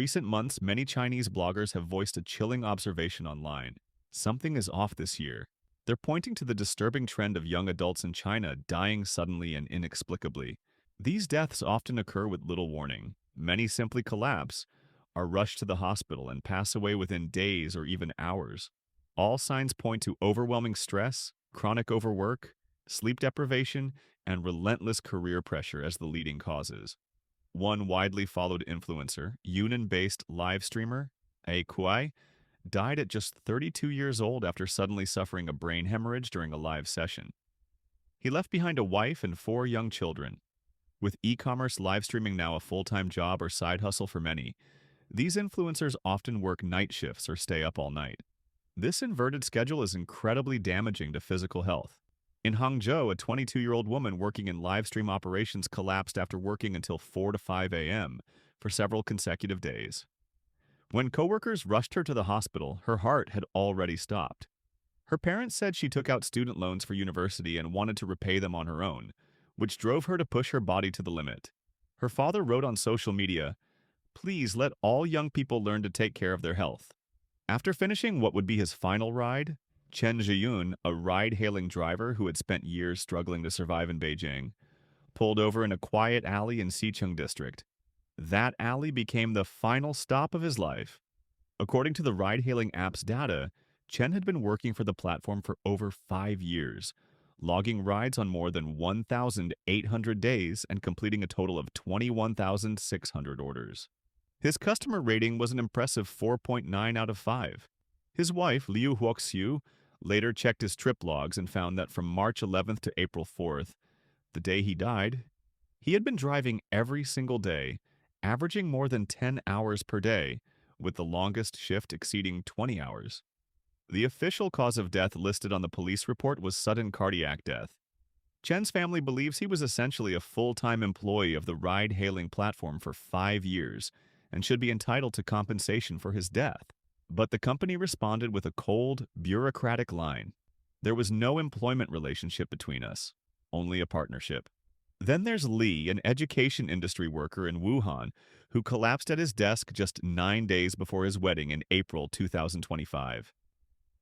recent months, many Chinese bloggers have voiced a chilling observation online. Something is off this year. They're pointing to the disturbing trend of young adults in China dying suddenly and inexplicably. These deaths often occur with little warning. Many simply collapse, are rushed to the hospital, and pass away within days or even hours. All signs point to overwhelming stress, chronic overwork, sleep deprivation, and relentless career pressure as the leading causes. One widely followed influencer, Yunnan-based live streamer, A Kuai, died at just 32 years old after suddenly suffering a brain hemorrhage during a live session. He left behind a wife and 4 young children. With e-commerce live streaming now a full-time job or side hustle for many, these influencers often work night shifts or stay up all night. This inverted schedule is incredibly damaging to physical health. In Hangzhou, a 22-year-old woman working in live stream operations collapsed after working until 4 to 5 a.m. for several consecutive days. When coworkers rushed her to the hospital, her heart had already stopped. Her parents said she took out student loans for university and wanted to repay them on her own, which drove her to push her body to the limit. Her father wrote on social media, "Please let all young people learn to take care of their health." After finishing what would be his final ride, Chen Zhiyun, a ride-hailing driver who had spent years struggling to survive in Beijing, pulled over in a quiet alley in Xicheng district. That alley became the final stop of his life. According to the ride-hailing app's data, Chen had been working for the platform for over 5 years, logging rides on more than 1,800 days and completing a total of 21,600 orders. His customer rating was an impressive 4.9 out of 5. His wife, Liu Huoxiu, later checked his trip logs and found that from March 11th to April 4th, the day he died, he had been driving every single day, averaging more than 10 hours per day, with the longest shift exceeding 20 hours. The official cause of death listed on the police report was sudden cardiac death. Chen's family believes he was essentially a full-time employee of the ride-hailing platform for 5 years and should be entitled to compensation for his death. But the company responded with a cold, bureaucratic line. There was no employment relationship between us, only a partnership. Then there's Li, an education industry worker in Wuhan, who collapsed at his desk just 9 days before his wedding in April 2025.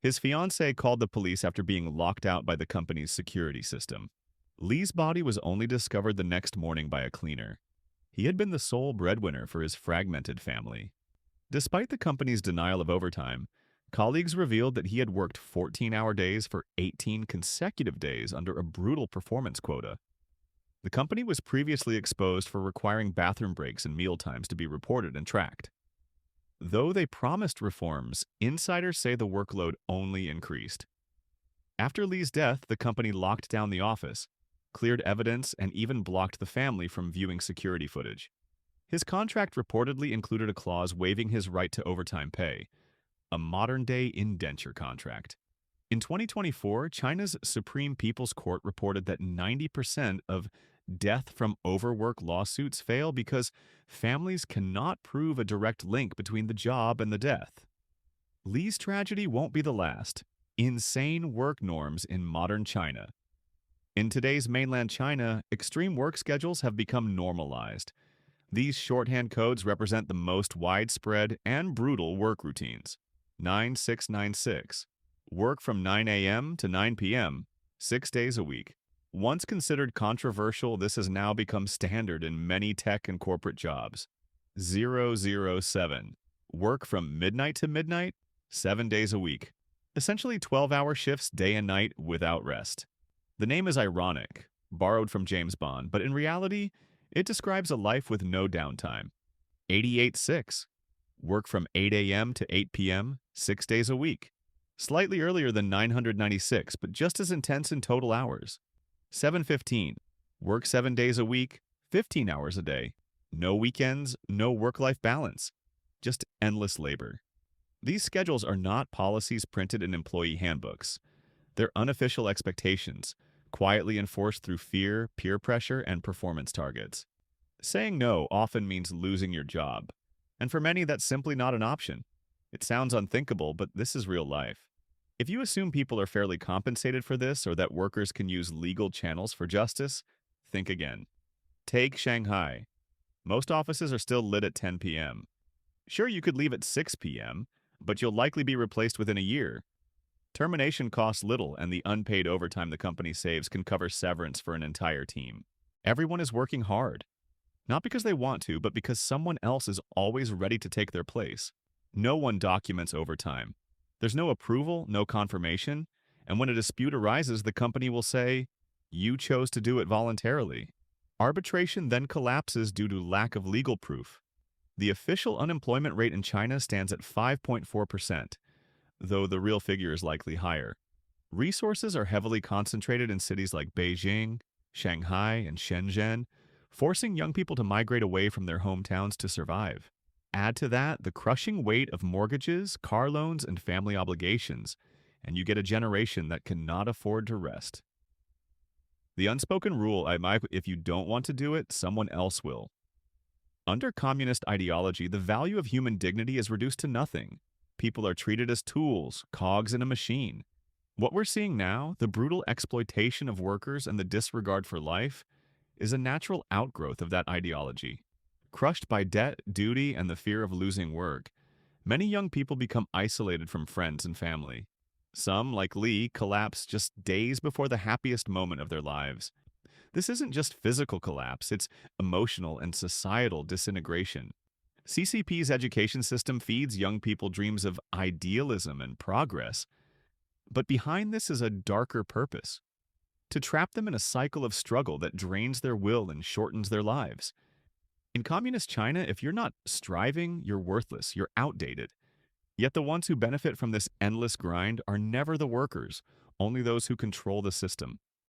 His fiancée called the police after being locked out by the company's security system. Li's body was only discovered the next morning by a cleaner. He had been the sole breadwinner for his fragmented family. Despite the company's denial of overtime, colleagues revealed that he had worked 14-hour days for 18 consecutive days under a brutal performance quota. The company was previously exposed for requiring bathroom breaks and mealtimes to be reported and tracked. Though they promised reforms, insiders say the workload only increased. After Li's death, the company locked down the office, cleared evidence, and even blocked the family from viewing security footage. His contract reportedly included a clause waiving his right to overtime pay, a modern-day indenture contract. In 2024, China's Supreme People's Court reported that 90% of death from overwork lawsuits fail because families cannot prove a direct link between the job and the death. Li's tragedy won't be the last. Insane work norms in modern China. In today's mainland China, extreme work schedules have become normalized. These shorthand codes represent the most widespread and brutal work routines. 9696. Work from 9 a.m. to 9 p.m., 6 days a week. Once considered controversial, this has now become standard in many tech and corporate jobs. 007. Work from midnight to midnight, 7 days a week. Essentially 12-hour shifts day and night without rest. The name is ironic, borrowed from James Bond, but in reality, it describes a life with no downtime. 88.6. Work from 8 a.m. to 8 p.m., 6 days a week. Slightly earlier than 996, but just as intense in total hours. 7:15. Work 7 days a week, 15 hours a day. No weekends, no work-life balance. Just endless labor. These schedules are not policies printed in employee handbooks. They're unofficial expectations, quietly enforced through fear, peer pressure, and performance targets. Saying no often means losing your job. And for many, that's simply not an option. It sounds unthinkable, but this is real life. If you assume people are fairly compensated for this or that workers can use legal channels for justice, think again. Take Shanghai. Most offices are still lit at 10 p.m. Sure, you could leave at 6 p.m., but you'll likely be replaced within a year. Termination costs little, and the unpaid overtime the company saves can cover severance for an entire team. Everyone is working hard, not because they want to, but because someone else is always ready to take their place. No one documents overtime. There's no approval, no confirmation, and when a dispute arises, the company will say, "You chose to do it voluntarily." Arbitration then collapses due to lack of legal proof. The official unemployment rate in China stands at 5.4%, though the real figure is likely higher. Resources are heavily concentrated in cities like Beijing, Shanghai, and Shenzhen, forcing young people to migrate away from their hometowns to survive. Add to that the crushing weight of mortgages, car loans, and family obligations, and you get a generation that cannot afford to rest. The unspoken rule, if you don't want to do it, someone else will. Under communist ideology, the value of human dignity is reduced to nothing. People are treated as tools, cogs in a machine. What we're seeing now, the brutal exploitation of workers and the disregard for life, is a natural outgrowth of that ideology. Crushed by debt, duty, and the fear of losing work, many young people become isolated from friends and family. Some, like Lee, collapse just days before the happiest moment of their lives. This isn't just physical collapse, it's emotional and societal disintegration. CCP's education system feeds young people dreams of idealism and progress, but behind this is a darker purpose: to trap them in a cycle of struggle that drains their will and shortens their lives. In communist China, if you're not striving, you're worthless, you're outdated. Yet the ones who benefit from this endless grind are never the workers, only those who control the system.